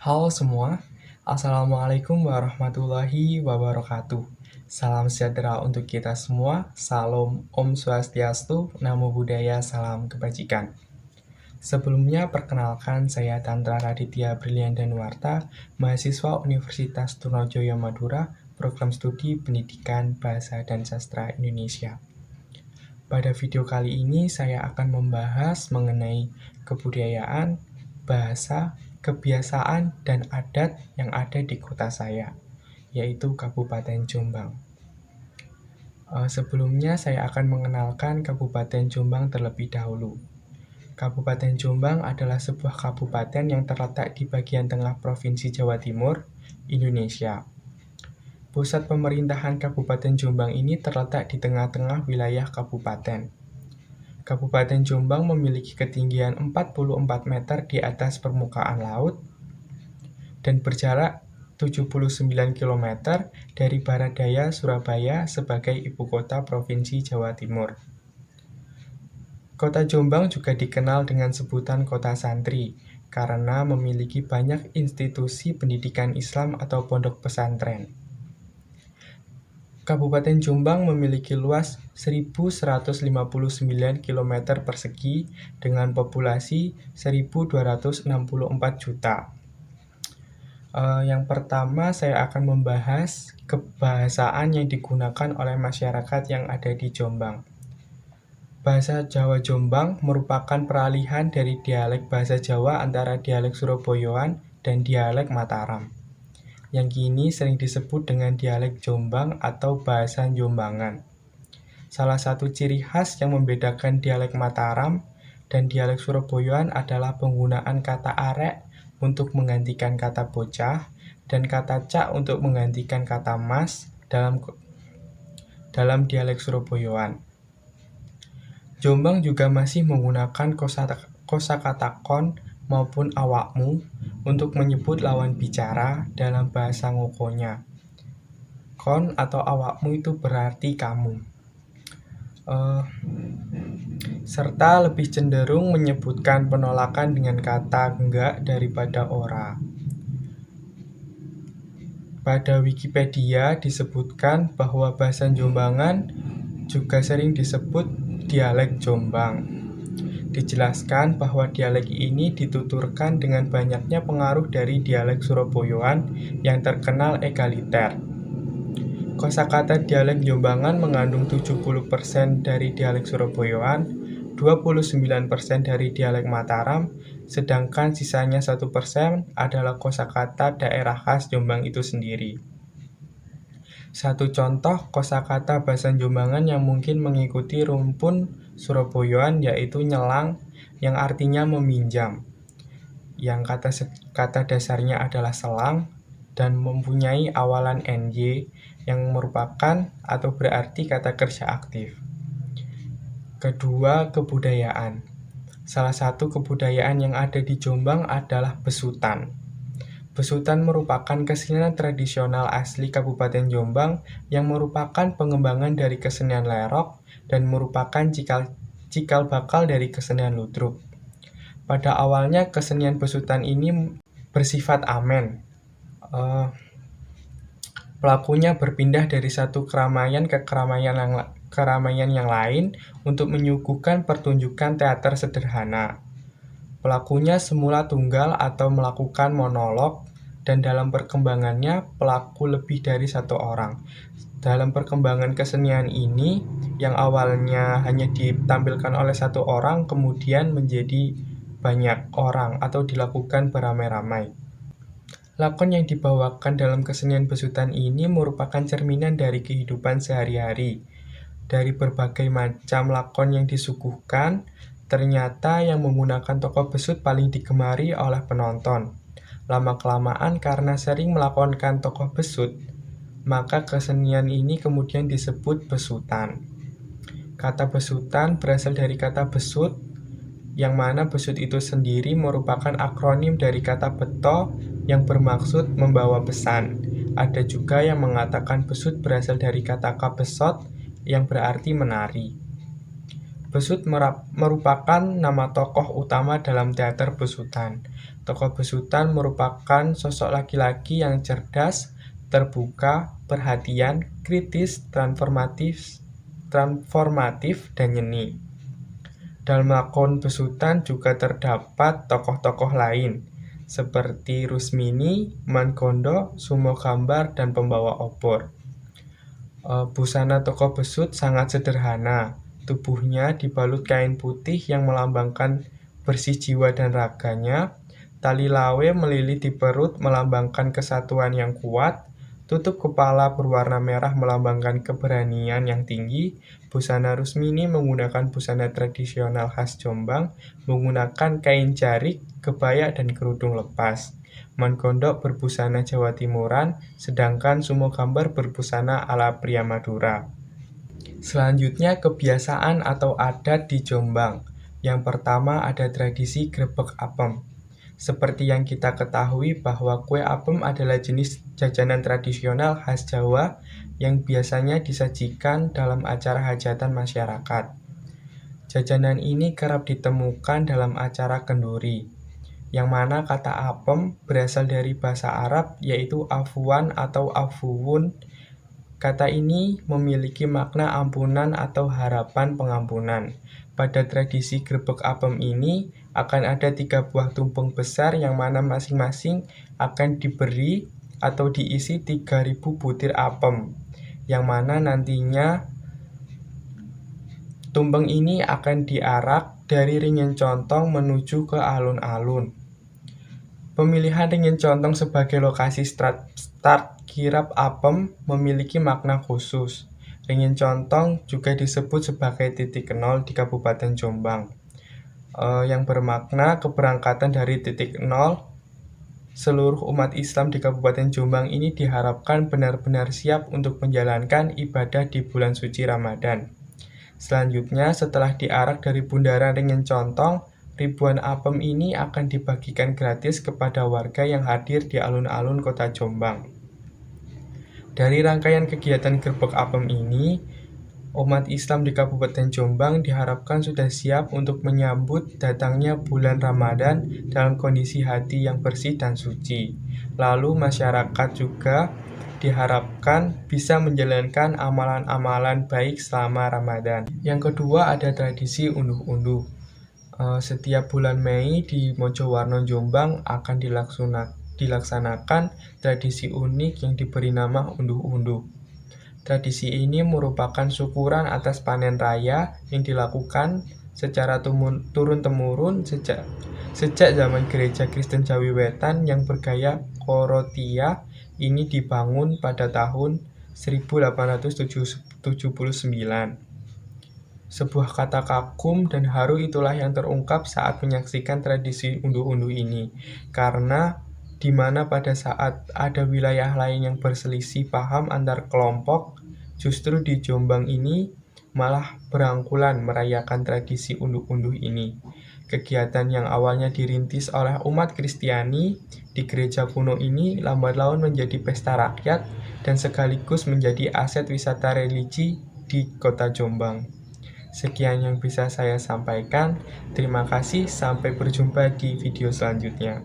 Halo semua, Assalamualaikum warahmatullahi wabarakatuh. Salam sejahtera untuk kita semua, salam Om Swastiastu, Namo Buddhaya, salam kebajikan. Sebelumnya, perkenalkan saya Tantra Raditya Brilian Danuarta, mahasiswa Universitas Trunojoyo Madura, program studi Pendidikan Bahasa dan Sastra Indonesia. Pada video kali ini, saya akan membahas mengenai kebudayaan, bahasa, kebiasaan, dan adat yang ada di kota saya, yaitu Kabupaten Jombang. Sebelumnya, saya akan mengenalkan Kabupaten Jombang terlebih dahulu. Kabupaten Jombang adalah sebuah kabupaten yang terletak di bagian tengah Provinsi Jawa Timur, Indonesia. Pusat pemerintahan Kabupaten Jombang ini terletak di tengah-tengah wilayah kabupaten. Kabupaten Jombang memiliki ketinggian 44 meter di atas permukaan laut dan berjarak 79 km dari barat daya Surabaya sebagai ibu kota Provinsi Jawa Timur. Kota Jombang juga dikenal dengan sebutan kota santri karena memiliki banyak institusi pendidikan Islam atau pondok pesantren. Kabupaten Jombang memiliki luas 1.159 km persegi dengan populasi 1.264 juta. Yang pertama, saya akan membahas kebahasaan yang digunakan oleh masyarakat yang ada di Jombang. Bahasa Jawa Jombang merupakan peralihan dari dialek bahasa Jawa antara dialek Surabayaan dan dialek Mataram, yang kini sering disebut dengan dialek Jombang atau bahasa Jombangan. Salah satu ciri khas yang membedakan dialek Mataram dan dialek Surabayaan adalah penggunaan kata arek untuk menggantikan kata bocah dan kata cak untuk menggantikan kata mas dalam dialek Surabayaan. Jombang juga masih menggunakan kosakata kon maupun awakmu untuk menyebut lawan bicara dalam bahasa ngokonya. Kon atau awakmu itu berarti kamu. Serta lebih cenderung menyebutkan penolakan dengan kata enggak daripada ora. Pada Wikipedia disebutkan bahwa bahasa Jombangan juga sering disebut dialek Jombang. Dijelaskan bahwa dialek ini dituturkan dengan banyaknya pengaruh dari dialek Surabayaan yang terkenal egaliter. Kosakata dialek Jombangan mengandung 70% dari dialek Surabayaan, 29% dari dialek Mataram, sedangkan sisanya 1% adalah kosakata daerah khas Jombang itu sendiri. Satu contoh kosakata bahasa Jombangan yang mungkin mengikuti rumpun Surabayaan yaitu nyelang yang artinya meminjam, yang kata dasarnya adalah selang dan mempunyai awalan ny yang merupakan atau berarti kata kerja aktif. Kedua, kebudayaan. Salah satu kebudayaan yang ada di Jombang adalah besutan. Besutan merupakan kesenian tradisional asli Kabupaten Jombang yang merupakan pengembangan dari kesenian lerok dan merupakan cikal bakal dari kesenian ludruk. Pada awalnya kesenian besutan ini bersifat amen. Pelakunya berpindah dari satu keramaian ke keramaian yang lain untuk menyuguhkan pertunjukan teater sederhana. Pelakunya semula tunggal atau melakukan monolog, dan dalam perkembangannya pelaku lebih dari satu orang. Dalam perkembangan kesenian ini, yang awalnya hanya ditampilkan oleh satu orang, kemudian menjadi banyak orang atau dilakukan beramai-ramai. Lakon yang dibawakan dalam kesenian besutan ini merupakan cerminan dari kehidupan sehari-hari. Dari berbagai macam lakon yang disuguhkan, ternyata yang menggunakan tokoh besut paling digemari oleh penonton. Lama-kelamaan karena sering melakonkan tokoh besut, maka kesenian ini kemudian disebut besutan. Kata besutan berasal dari kata besut, yang mana besut itu sendiri merupakan akronim dari kata beto yang bermaksud membawa pesan. Ada juga yang mengatakan besut berasal dari kata kabesot yang berarti menari. Besut merupakan nama tokoh utama dalam teater besutan. Tokoh besutan merupakan sosok laki-laki yang cerdas, terbuka, perhatian, kritis, transformatif, dan nyeni. Dalam lakon besutan juga terdapat tokoh-tokoh lain, seperti Rusmini, Mangondo, Sumo Gambar, dan pembawa obor. Busana tokoh besut sangat sederhana. Tubuhnya dibalut kain putih yang melambangkan bersih jiwa dan raganya. Tali lawe melilit di perut melambangkan kesatuan yang kuat. Tutup kepala berwarna merah melambangkan keberanian yang tinggi. Busana Rusmini menggunakan busana tradisional khas Jombang, menggunakan kain jarik, kebaya, dan kerudung lepas. Mangondo berbusana Jawa Timuran, sedangkan Sumo Gambar berbusana ala pria Madura. Selanjutnya, kebiasaan atau adat di Jombang. Yang pertama ada tradisi grebeg apem. Seperti yang kita ketahui bahwa kue apem adalah jenis jajanan tradisional khas Jawa yang biasanya disajikan dalam acara hajatan masyarakat. Jajanan ini kerap ditemukan dalam acara kenduri, yang mana kata apem berasal dari bahasa Arab yaitu afwan atau afuwun. Kata ini memiliki makna ampunan atau harapan pengampunan. Pada tradisi grebeg apem ini akan ada 3 buah tumpeng besar yang mana masing-masing akan diberi atau diisi 3.000 butir apem, yang mana nantinya tumpeng ini akan diarak dari Ringin Contong menuju ke alun-alun. Pemilihan Ringin Contong sebagai lokasi start kirap apem memiliki makna khusus. Ringin Contong juga disebut sebagai titik nol di Kabupaten Jombang, yang bermakna keberangkatan dari titik nol. Seluruh umat Islam di Kabupaten Jombang ini diharapkan benar-benar siap untuk menjalankan ibadah di bulan suci Ramadan. Selanjutnya, setelah diarak dari bundaran Ringin Contong, ribuan apem ini akan dibagikan gratis kepada warga yang hadir di alun-alun kota Jombang. Dari rangkaian kegiatan grebeg apem ini, umat Islam di Kabupaten Jombang diharapkan sudah siap untuk menyambut datangnya bulan Ramadan dalam kondisi hati yang bersih dan suci. Lalu masyarakat juga diharapkan bisa menjalankan amalan-amalan baik selama Ramadan. Yang kedua ada tradisi unduh-unduh. Setiap bulan Mei di Mojowarno Jombang akan dilaksanakan tradisi unik yang diberi nama unduh-unduh. Tradisi ini merupakan syukuran atas panen raya yang dilakukan secara turun-temurun sejak zaman Gereja Kristen Jawi Wetan yang bergaya Korotia ini dibangun pada tahun 1879. Sebuah kata kagum dan haru itulah yang terungkap saat menyaksikan tradisi unduh-unduh ini, karena di mana pada saat ada wilayah lain yang berselisih paham antar kelompok, justru di Jombang ini malah berangkulan merayakan tradisi unduh-unduh ini. Kegiatan yang awalnya dirintis oleh umat Kristiani di gereja kuno ini lambat laun menjadi pesta rakyat dan sekaligus menjadi aset wisata religi di kota Jombang. Sekian yang bisa saya sampaikan. Terima kasih, sampai berjumpa di video selanjutnya.